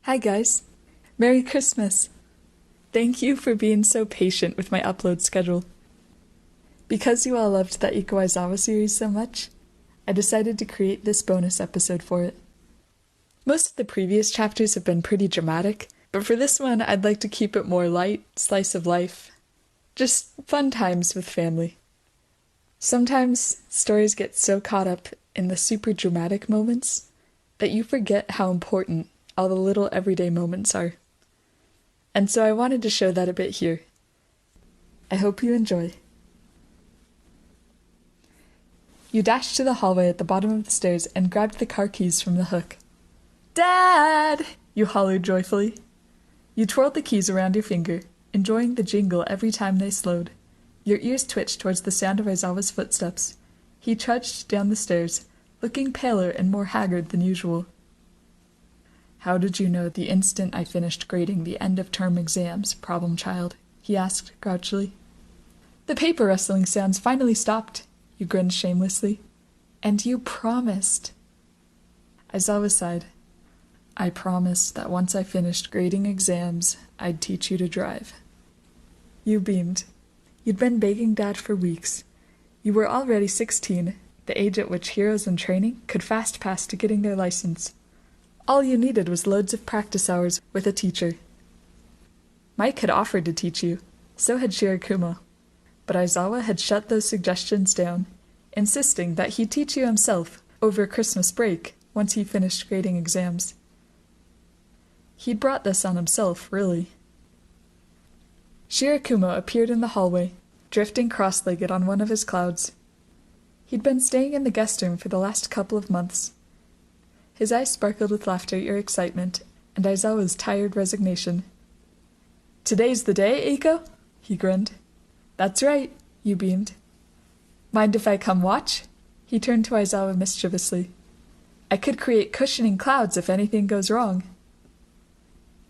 Hi guys. Merry Christmas. Thank you for being so patient with my upload schedule. Because you all loved that Aizawa series so much, I decided to create this bonus episode for it. Most of the previous chapters have been pretty dramatic, but for this one I'd like to keep it more light, slice of life. Just fun times with family. Sometimes stories get so caught up in the super dramatic moments that you forget how important all the little everyday moments are. And so I wanted to show that a bit here. I hope you enjoy. You dashed to the hallway at the bottom of the stairs and grabbed the car keys from the hook. "Dad!" you hollered joyfully. You twirled the keys around your finger, enjoying the jingle every time they slowed. Your ears twitched towards the sound of Aizawa's footsteps. He trudged down the stairs, looking paler and more haggard than usual. "How did you know the instant I finished grading the end-of-term exams, problem child?" he asked grouchily. "The paper rustling sounds finally stopped," you grinned shamelessly. "And you promised." Aizawa sighed. "I promised that once I finished grading exams, I'd teach you to drive." You beamed. You'd been begging Dad for weeks. You were already 16, the age at which heroes in training could fast pass to getting their license. All you needed was loads of practice hours with a teacher. Mike had offered to teach you, so had Shirakumo, but Aizawa had shut those suggestions down, insisting that he'd teach you himself over Christmas break once he finished grading exams. He'd brought this on himself, really. Shirakumo appeared in the hallway, drifting cross-legged on one of his clouds. He'd been staying in the guest room for the last couple of months. His eyes sparkled with laughter at your excitement, and Aizawa's tired resignation. "Today's the day, Eiko?" he grinned. "That's right," you beamed. "Mind if I come watch?" He turned to Aizawa mischievously. "I could create cushioning clouds if anything goes wrong."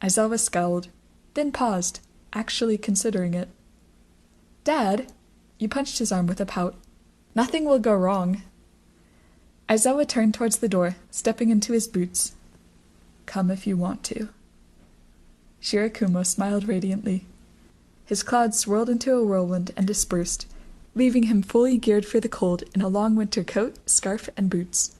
Aizawa scowled, then paused, actually considering it. "Dad," you punched his arm with a pout. "Nothing will go wrong." Aizawa turned towards the door, stepping into his boots. "Come if you want to." Shirakumo smiled radiantly. His clouds swirled into a whirlwind and dispersed, leaving him fully geared for the cold in a long winter coat, scarf, and boots.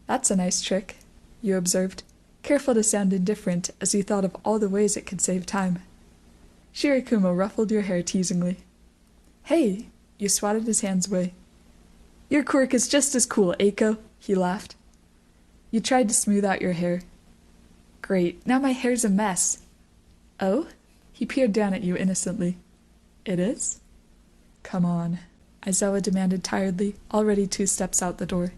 "That's a nice trick," you observed, careful to sound indifferent as you thought of all the ways it could save time. Shirakumo ruffled your hair teasingly. "Hey!" you swatted his hands away. "Your quirk is just as cool, Eiko," he laughed. You tried to smooth out your hair. "Great, now my hair's a mess." "Oh?" He peered down at you innocently. "It is?" "Come on," Aizawa demanded tiredly, already 2 steps out the door.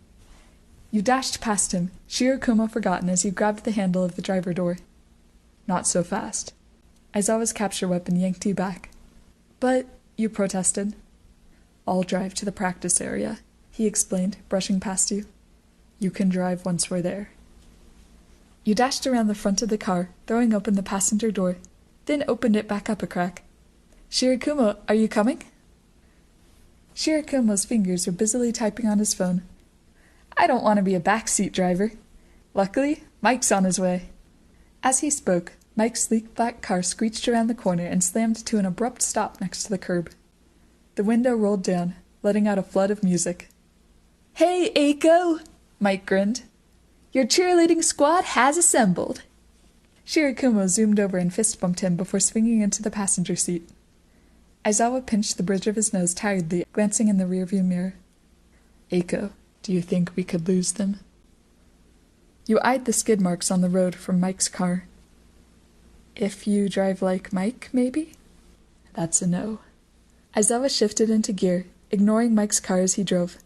You dashed past him, Shirakumo forgotten as you grabbed the handle of the driver door. "Not so fast." Aizawa's capture weapon yanked you back. "But," you protested. "I'll drive to the practice area," he explained, brushing past you. "You can drive once we're there." You dashed around the front of the car, throwing open the passenger door, then opened it back up a crack. "Shirakumo, are you coming?" Shirakumo's fingers were busily typing on his phone. "I don't want to be a backseat driver. Luckily, Mike's on his way." As he spoke, Mike's sleek black car screeched around the corner and slammed to an abrupt stop next to the curb. The window rolled down, letting out a flood of music. "Hey, Eiko!" Mike grinned. "Your cheerleading squad has assembled." Shirakumo zoomed over and fist-bumped him before swinging into the passenger seat. Aizawa pinched the bridge of his nose tiredly, glancing in the rearview mirror. "Eiko, do you think we could lose them?" You eyed the skid marks on the road from Mike's car. "If you drive like Mike, maybe?" "That's a no." Aizawa shifted into gear, ignoring Mike's car as he drove.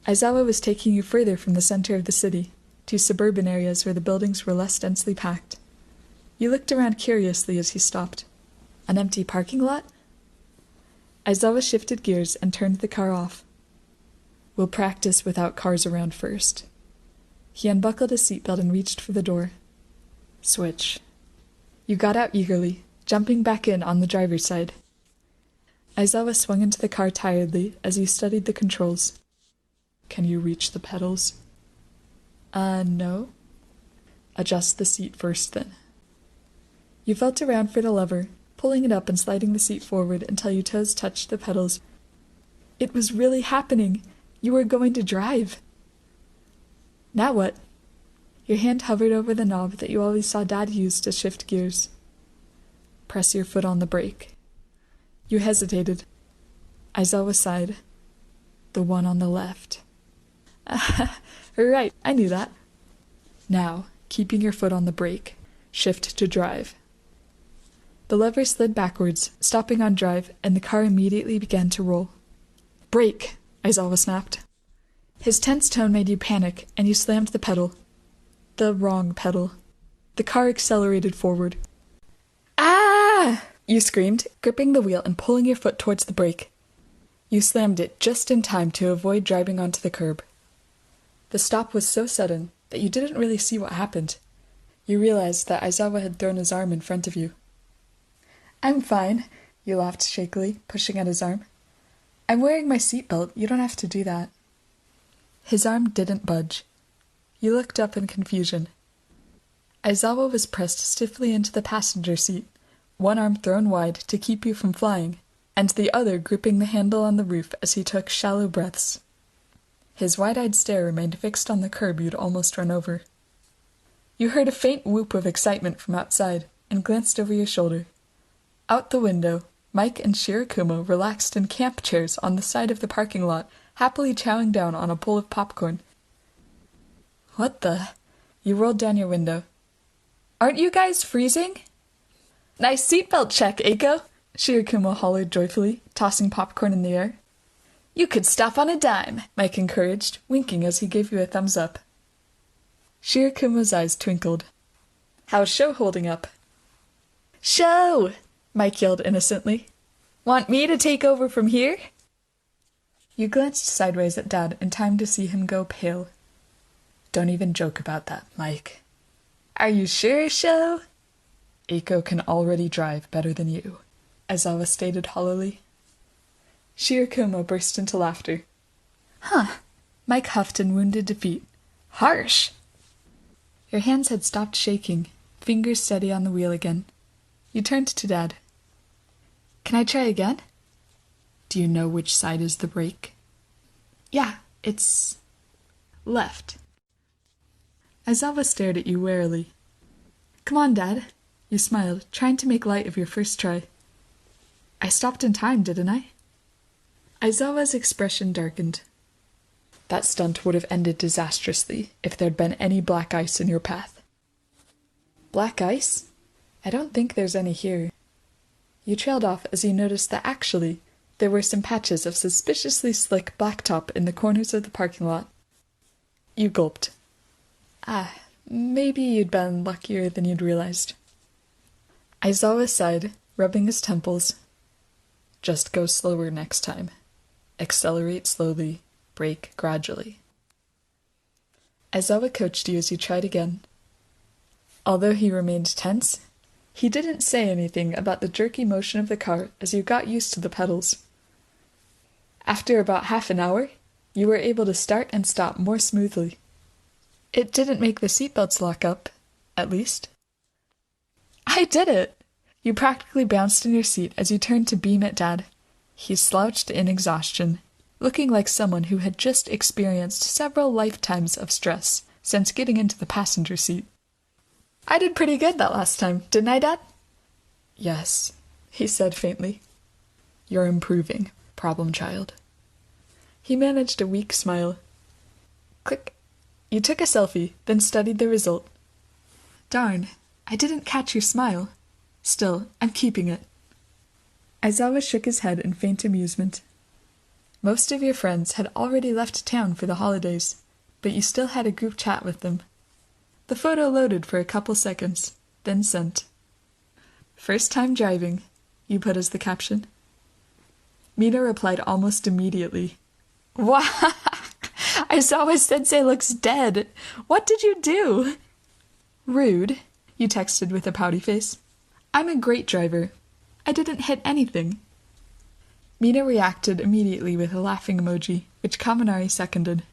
Aizawa was taking you further from the center of the city, to suburban areas where the buildings were less densely packed. You looked around curiously as he stopped. "An empty parking lot?" Aizawa shifted gears and turned the car off. "We'll practice without cars around first." He unbuckled his seatbelt and reached for the door. "Switch." You got out eagerly, jumping back in on the driver's side. Aizawa swung into the car tiredly as you studied the controls. "Can you reach the pedals?" No." "Adjust the seat first, then." You felt around for the lever, pulling it up and sliding the seat forward until your toes touched the pedals. It was really happening. You were going to drive. Now what? Your hand hovered over the knob that you always saw Dad use to shift gears. Press your foot on the brake. You hesitated. Aizawa sighed. The one on the left. Right, I knew that. Now, keeping your foot on the brake, shift to drive. The lever slid backwards, stopping on drive, and the car immediately began to roll. Brake, Aizawa snapped. His tense tone made you panic, and you slammed the pedal. The wrong pedal. The car accelerated forward. Ah! You screamed, gripping the wheel and pulling your foot towards the brake. You slammed it just in time to avoid driving onto the curb. The stop was so sudden that you didn't really see what happened. You realized that Aizawa had thrown his arm in front of you. I'm fine, you laughed shakily, pushing at his arm. I'm wearing my seatbelt, you don't have to do that. His arm didn't budge. You looked up in confusion. Aizawa was pressed stiffly into the passenger seat, one arm thrown wide to keep you from flying, and the other gripping the handle on the roof as he took shallow breaths. His wide-eyed stare remained fixed on the curb you'd almost run over. You heard a faint whoop of excitement from outside, and glanced over your shoulder. Out the window, Mike and Shirakumo relaxed in camp chairs on the side of the parking lot, happily chowing down on a bowl of popcorn. What the? You rolled down your window. Aren't you guys freezing? Nice seatbelt check, Eiko, Shirakumo hollered joyfully, tossing popcorn in the air. You could stop on a dime, Mike encouraged, winking as he gave you a thumbs up. Shirakumo's eyes twinkled. How's show holding up? Show! Mike yelled innocently. Want me to take over from here? You glanced sideways at Dad in time to see him go pale. Don't even joke about that, Mike. Are you sure, Show? Eiko can already drive better than you, Aizawa stated hollowly. Shirakumo burst into laughter. Huh. Mike huffed in wounded defeat. Harsh! Your hands had stopped shaking, fingers steady on the wheel again. You turned to Dad. Can I try again? Do you know which side is the brake? Yeah, it's left. Aizawa stared at you warily. Come on, Dad. You smiled, trying to make light of your first try. I stopped in time, didn't I? Aizawa's expression darkened. That stunt would have ended disastrously if there'd been any black ice in your path. Black ice? I don't think there's any here. You trailed off as you noticed that actually there were some patches of suspiciously slick blacktop in the corners of the parking lot. You gulped. Maybe you'd been luckier than you'd realized. Aizawa sighed, rubbing his temples. Just go slower next time. Accelerate slowly, brake gradually. Aizawa coached you as you tried again. Although he remained tense, he didn't say anything about the jerky motion of the car as you got used to the pedals. After about half an hour, you were able to start and stop more smoothly. It didn't make the seatbelts lock up, at least. I did it! You practically bounced in your seat as you turned to beam at Dad. He slouched in exhaustion, looking like someone who had just experienced several lifetimes of stress since getting into the passenger seat. I did pretty good that last time, didn't I, Dad? Yes, he said faintly. You're improving, problem child. He managed a weak smile. Click. You took a selfie, then studied the result. Darn, I didn't catch your smile. Still, I'm keeping it. Aizawa shook his head in faint amusement. Most of your friends had already left town for the holidays, but you still had a group chat with them. The photo loaded for a couple seconds, then sent. First time driving, you put as the caption. Mina replied almost immediately. Wow! Aizawa-sensei looks dead! What did you do? Rude, you texted with a pouty face. I'm a great driver. I didn't hit anything. Mina reacted immediately with a laughing emoji, which Kaminari seconded.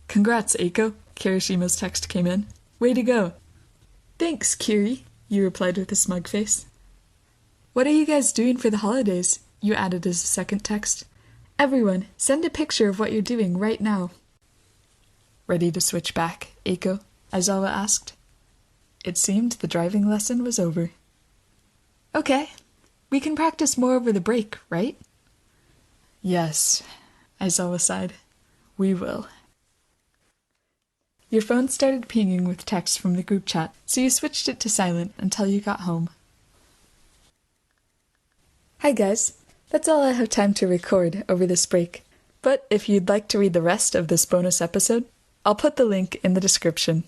Congrats, Eiko, Kirishima's text came in. Way to go. Thanks, Kiri, you replied with a smug face. What are you guys doing for the holidays? You added as a second text. Everyone, send a picture of what you're doing right now. Ready to switch back, Eiko? Aizawa asked. It seemed the driving lesson was over. Okay, we can practice more over the break, right? Yes, Aizawa sighed. We will. Your phone started pinging with texts from the group chat, so you switched it to silent until you got home. Hi guys, that's all I have time to record over this break. But if you'd like to read the rest of this bonus episode, I'll put the link in the description.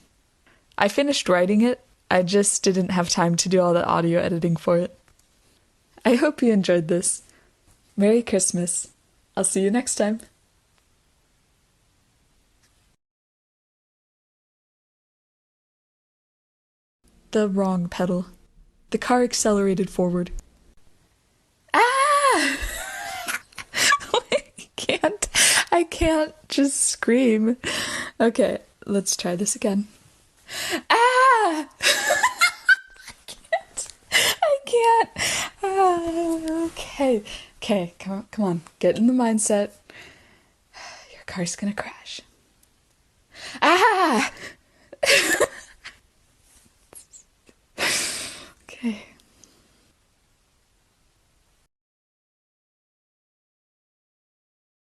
I finished writing it, I just didn't have time to do all the audio editing for it. I hope you enjoyed this. Merry Christmas. I'll see you next time. The wrong pedal. The car accelerated forward. Ah! I can't just scream. Okay, let's try this again. Ah! I can't. Okay, come on, get in the mindset. Your car's gonna crash. Ah! Okay.